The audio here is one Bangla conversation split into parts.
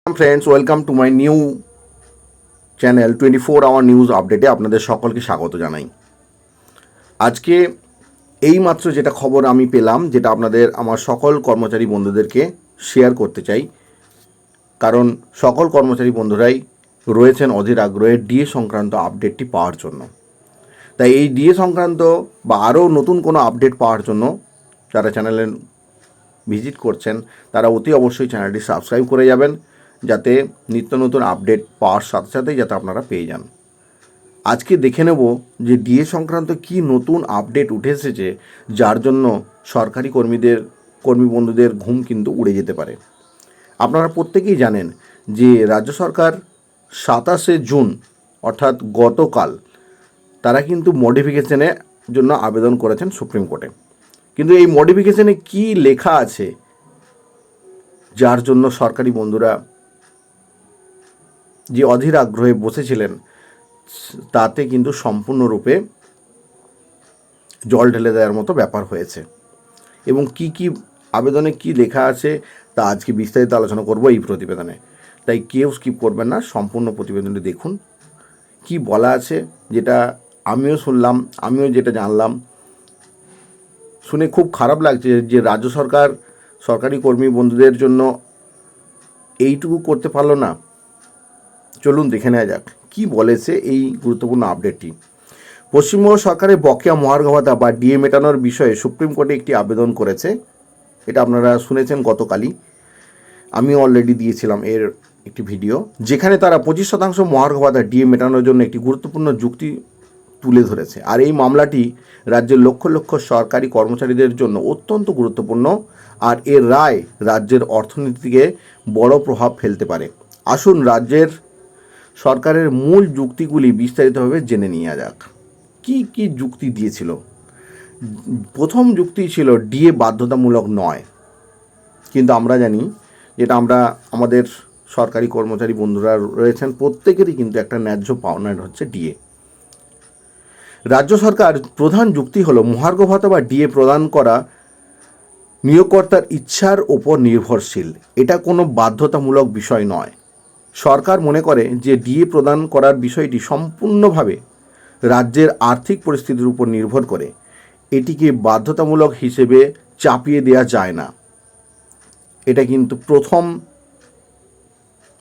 Friends, welcome to my new channel 24 hour news আপডেটে আপনাদের সকলকে স্বাগত জানাই। আজকে এইমাত্র যেটা খবর আমি পেলাম, যেটা আমার সকল কর্মচারী বন্ধুদেরকে শেয়ার করতে চাই, কারণ সকল কর্মচারী বন্ধুরাই রয়েছেন অধীর আগ্রহে ডিএ সংক্রান্ত আপডেটটি পাওয়ার জন্য। তাই এই ডিএ সংক্রান্ত বা আরও নতুন কোনো আপডেট পাওয়ার জন্য যারা চ্যানেলে ভিজিট করছেন তারা অতি অবশ্যই চ্যানেলটি সাবস্ক্রাইব করে যাবেন, যাতে নিত্য নতুন আপডেট পাওয়ার সাথে সাথেই যাতে আপনারা পেয়ে যান। আজকে দেখে নেব যে ডিএ সংক্রান্ত কি নতুন আপডেট উঠে এসেছে, যার জন্য সরকারি কর্মী বন্ধুদের ঘুম কিন্তু উড়ে যেতে পারে। আপনারা প্রত্যেকেই জানেন যে রাজ্য সরকার 27শে জুন অর্থাৎ গতকাল তারা কিন্তু মডিফিকেশনের জন্য আবেদন করেছেন সুপ্রিম কোর্টে। কিন্তু এই মডিফিকেশনে কি লেখা আছে যার জন্য সরকারি বন্ধুরা যে অধীর আগ্রহে বসেছিলেন, তাতে কিন্তু সম্পূর্ণরূপে জল ঢেলে দেওয়ার মতো ব্যাপার হয়েছে। এবং কি আবেদনে কি লেখা আছে তা আজকে বিস্তারিত আলোচনা করব এই প্রতিবেদনে। তাই কেউ স্কিপ করবেন না, সম্পূর্ণ প্রতিবেদনটি দেখুন। কি বলা আছে, যেটা আমিও শুনলাম, আমিও যেটা জানলাম, শুনে খুব খারাপ লাগছে যে রাজ্য সরকার সরকারি কর্মী বন্ধুদের জন্য এইটুকু করতে পারলো না। চলুন দেখে নেওয়া যাক কী বলেছে এই গুরুত্বপূর্ণ আপডেটটি। পশ্চিমবঙ্গ সরকারের বকেয়া মহার্ঘ ভাতা বা ডিএ মেটানোর বিষয়ে সুপ্রিম কোর্টে একটি আবেদন করেছে। এটা আপনারা শুনেছেন গতকালই, আমিও অলরেডি দিয়েছিলাম এর একটি ভিডিও, যেখানে তারা 25% মহার্ঘ ভাতা ডিএ মেটানোর জন্য একটি গুরুত্বপূর্ণ যুক্তি তুলে ধরেছে। আর এই মামলাটি রাজ্যের লক্ষ লক্ষ সরকারি কর্মচারীদের জন্য অত্যন্ত গুরুত্বপূর্ণ, আর এর রায় রাজ্যের অর্থনীতিকে বড় প্রভাব ফেলতে পারে। আসুন রাজ্যের সরকারের মূল যুক্তিগুলি বিস্তারিতভাবে জেনে নেওয়া যাক। কি যুক্তি দিয়েছিল? প্রথম যুক্তি ছিল ডিএ বাধ্যতামূলক নয়, কিন্তু আমরা জানি, যেটা আমরা আমাদের সরকারি কর্মচারী বন্ধুরা রয়েছেন প্রত্যেকেরই কিন্তু একটা ন্যায্য পাওনার হচ্ছে ডিএ। রাজ্য সরকার প্রধান যুক্তি হলো মহার্ঘ ভাতা বা ডিএ প্রদান করা নিয়োগকর্তার ইচ্ছার ওপর নির্ভরশীল, এটা কোনো বাধ্যতামূলক বিষয় নয়। সরকার মনে করে যে ডিএ প্রদান করার বিষয়টি সম্পূর্ণভাবে রাজ্যের আর্থিক পরিস্থিতির উপর নির্ভর করে, এটিকে বাধ্যতামূলক হিসেবে চাপিয়ে দেওয়া যায় না। এটা কিন্তু প্রথম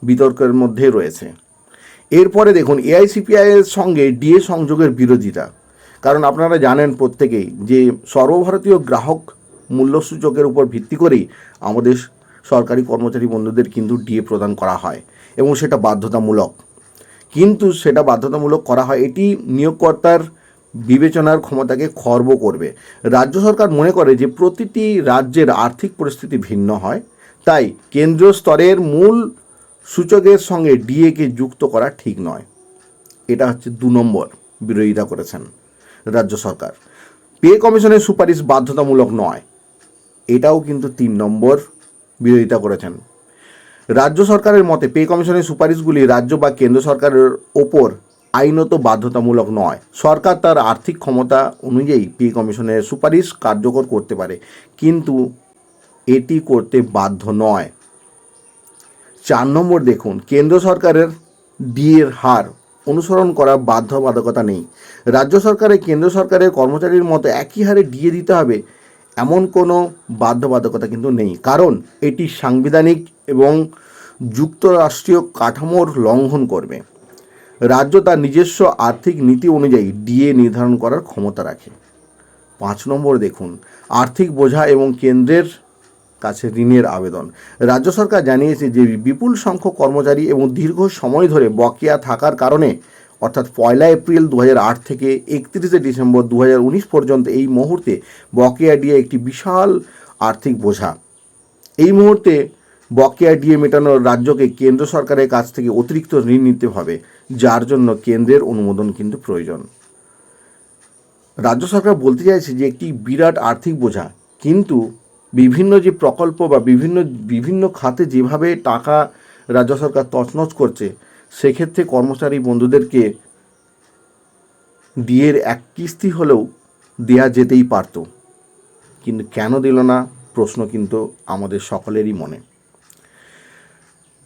বিতর্কের মধ্যে রয়েছে। এরপরে দেখুন এআইসিপিআইয়ের সঙ্গে ডিএ সংযোগের বিরোধিতা। কারণ আপনারা জানেন প্রত্যেকেই যে সর্বভারতীয় গ্রাহক মূল্যসূচকের উপর ভিত্তি করেই আমাদের সরকারি কর্মচারী বন্ধুদের কিন্তু ডিএ প্রদান করা হয়, এবং সেটা বাধ্যতামূলক। কিন্তু সেটা বাধ্যতামূলক করা হয়, এটি নিয়োগকর্তার বিবেচনার ক্ষমতাকে খর্ব করবে। রাজ্য সরকার মনে করে যে প্রতিটি রাজ্যের আর্থিক পরিস্থিতি ভিন্ন হয়, তাই কেন্দ্রীয় স্তরের মূল সূচকের সঙ্গে ডিএকে যুক্ত করা ঠিক নয়। এটা হচ্ছে 2 নম্বর বিরোধিতা করেছেন রাজ্য সরকার। পে কমিশনের সুপারিশ বাধ্যতামূলক নয়, এটাও কিন্তু 3 নম্বর বিরোধিতা করেছেন। রাজ্য সরকারের মতে পে কমিশনের সুপারিশগুলি রাজ্য বা কেন্দ্র সরকারের ওপর আইনত বাধ্যতামূলক নয়। সরকার তার আর্থিক ক্ষমতা অনুযায়ী পে কমিশনের সুপারিশ কার্যকর করতে পারে, কিন্তু এটি করতে বাধ্য নয়। 4 নম্বর দেখুন, কেন্দ্র সরকারের ডিএর হার অনুসরণ করা বাধ্যবাধকতা নেই। রাজ্য সরকারের কেন্দ্র সরকারের কর্মচারীর মতো একই হারে ডিএ দিতে হবে এমন কোনো বাধ্যবাধকতা কিন্তু নেই, কারণ এটি সাংবিধানিক এবং যুক্তরাষ্ট্রীয় কাঠামোর লঙ্ঘন করবে। রাজ্য তার নিজস্ব আর্থিক নীতি অনুযায়ী ডিএ নির্ধারণ করার ক্ষমতা রাখে। 5 নম্বর দেখুন, আর্থিক বোঝা এবং কেন্দ্রের কাছে ঋণের আবেদন। রাজ্য সরকার জানিয়েছে যে বিপুল সংখ্যক কর্মচারী এবং দীর্ঘ সময় ধরে বকেয়া থাকার কারণে, অর্থাৎ 1 এপ্রিল 2008 থেকে 31 ডিসেম্বর 2019 পর্যন্ত এই মুহূর্তে বকেয়া ডিএ একটি বিশাল আর্থিক বোঝা। এই মুহূর্তে বকেয়া ডিএ মেটানোর রাজ্যকে কেন্দ্র সরকারের কাছ থেকে অতিরিক্ত ঋণ নিতে হবে, যার জন্য কেন্দ্রের অনুমোদন কিন্তু প্রয়োজন। রাজ্য সরকার বলতে চাইছে যে একটি বিরাট আর্থিক বোঝা, কিন্তু বিভিন্ন যে প্রকল্প বা বিভিন্ন খাতে যেভাবে টাকা রাজ্য সরকার তছনছ করছে, সেক্ষেত্রে কর্মচারী বন্ধুদেরকে ডিএর এক কিস্তি হলেও দেয়া যেতেই পারত, কিন্তু কেন দিল না প্রশ্ন কিন্তু আমাদের সকলেরই মনে।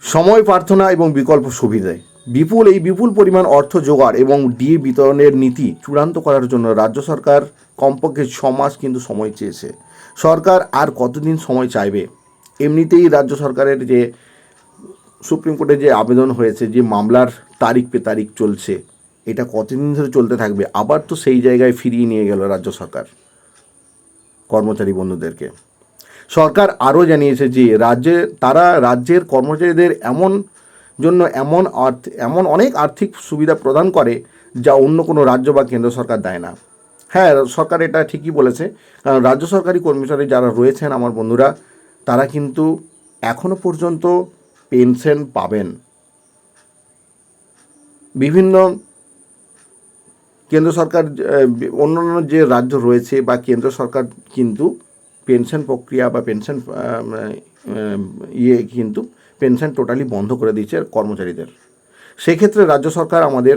সময় প্রার্থনা এবং বিকল্প সুবিধায় বিপুল পরিমাণ অর্থ জোগাড় এবং ডিএ বিতরণের নীতি চূড়ান্ত করার জন্য রাজ্য সরকার কমপক্ষে 6 মাস কিন্তু সময় চেয়েছে। সরকার আর কতদিন সময় চাইবে? এমনিতেই রাজ্য সরকারের যে সুপ্রিম কোর্টে যে আবেদন হয়েছে, যে মামলার তারিখ পে তারিখ চলছে, এটা কতদিন ধরে চলতে থাকবে? আবার তো সেই জায়গায় ফিরিয়ে নিয়ে গেল রাজ্য সরকার কর্মচারী বন্ধুদেরকে। সরকার আরও জানিয়েছে যে রাজ্যের কর্মচারীদের এমন অনেক আর্থিক সুবিধা প্রদান করে যা অন্য কোনো রাজ্য বা কেন্দ্র সরকার দেয় না। হ্যাঁ, সরকার এটা ঠিকই বলেছে, কারণ রাজ্য সরকারি কর্মচারী যারা রয়েছেন আমার বন্ধুরা, তারা কিন্তু এখনও পর্যন্ত পেনশন পাবেন। বিভিন্ন কেন্দ্র সরকার, অন্যান্য যে রাজ্য রয়েছে বা কেন্দ্র সরকার কিন্তু পেনশন প্রক্রিয়া বা পেনশন টোটালি বন্ধ করে দিয়েছে কর্মচারীদের। সেক্ষেত্রে রাজ্য সরকার আমাদের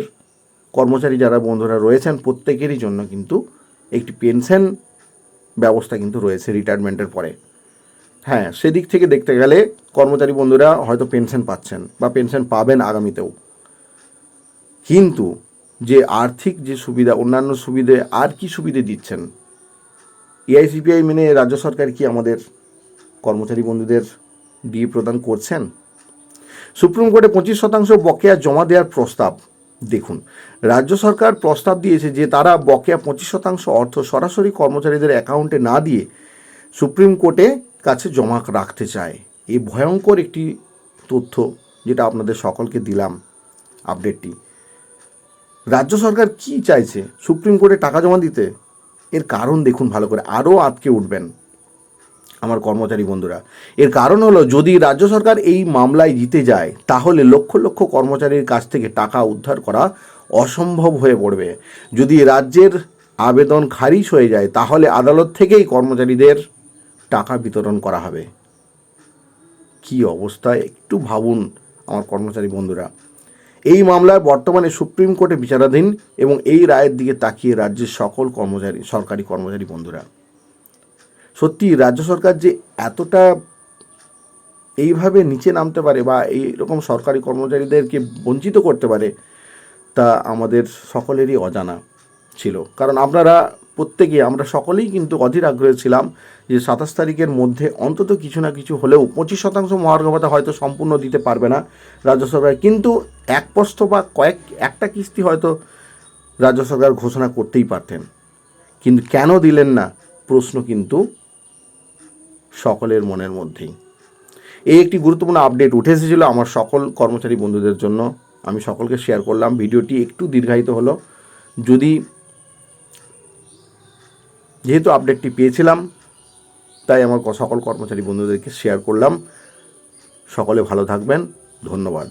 কর্মচারী যারা বন্ধুরা রয়েছেন প্রত্যেকেরই জন্য কিন্তু একটি পেনশন ব্যবস্থা কিন্তু রয়েছে রিটায়ারমেন্টের পরে। হ্যাঁ, সেদিক থেকে দেখতে গেলে কর্মচারী বন্ধুরা হয়তো পেনশন পাচ্ছেন বা পেনশন পাবেন আগামীতেও, কিন্তু যে আর্থিক যে সুবিধা, অন্যান্য সুবিধে আর কি সুবিধে দিচ্ছেন এআইসিপিআই মেনে রাজ্য সরকার কি আমাদের কর্মচারী বন্ধুদের ডিএ প্রদান করছেন? সুপ্রিম কোর্টে 25% বকেয়া জমা দেওয়ার প্রস্তাব। দেখুন, রাজ্য সরকার প্রস্তাব দিয়েছে যে তারা বকেয়া 25% অর্থ সরাসরি কর্মচারীদের অ্যাকাউন্টে না দিয়ে সুপ্রিম কোর্টে কাছে জমা রাখতে চায়। এই ভয়ঙ্কর একটি তথ্য যেটা আপনাদের সকলকে দিলাম আপডেটটি। রাজ্য সরকার কি চাইছে? সুপ্রিম কোর্টে টাকা জমা দিতে? এর কারণ দেখুন ভালো করে, আরও আটকে উঠবেন আমার কর্মচারী বন্ধুরা। এর কারণ হলো, যদি রাজ্য সরকার এই মামলায় জিতে যায় তাহলে লক্ষ লক্ষ কর্মচারীর কাছ থেকে টাকা উদ্ধার করা অসম্ভব হয়ে পড়বে। যদি রাজ্যের আবেদন খারিজ হয়ে যায় তাহলে আদালত থেকেই কর্মচারীদের টাকা বিতরণ করা হবে। কি অবস্থায় একটু ভাবুন আমার কর্মচারী বন্ধুরা। এই মামলায় বর্তমানে সুপ্রিম কোর্টে বিচারাধীন এবং এই রায়ের দিকে তাকিয়ে রাজ্যের সকল সরকারি কর্মচারী বন্ধুরা, সত্যি রাজ্য সরকার যে এতটা এইভাবে নিচে নামতে পারে বা এইরকম সরকারি কর্মচারীদেরকে বঞ্চিত করতে পারে তা আমাদের সকলেরই অজানা ছিল। কারণ আমরা সকলেই কিন্তু অধীর আগ্রহে ছিলাম যে 27 তারিখের মধ্যে অন্তত কিছু না কিছু হলেও 25% মহার্ঘ ভাতা হয়তো সম্পূর্ণ দিতে পারবে না রাজ্য সরকার, কিন্তু এক পস্ত বা একটা কিস্তি হয়তো রাজ্য সরকার ঘোষণা করতেই পারতেন। কিন্তু কেন দিলেন না প্রশ্ন কিন্তু সকলের মনের মধ্যেই। এই একটি গুরুত্বপূর্ণ আপডেট উঠে এসেছিল আমার সকল কর্মচারী বন্ধুদের জন্য, আমি সকলকে শেয়ার করলাম। ভিডিওটি একটু দীর্ঘায়িত হলো, যেহেতু আপডেটটি পেয়েছিলাম তাই আমার সকল কর্মচারী বন্ধুদেরকে শেয়ার করলাম। সকলে ভালো থাকবেন, ধন্যবাদ।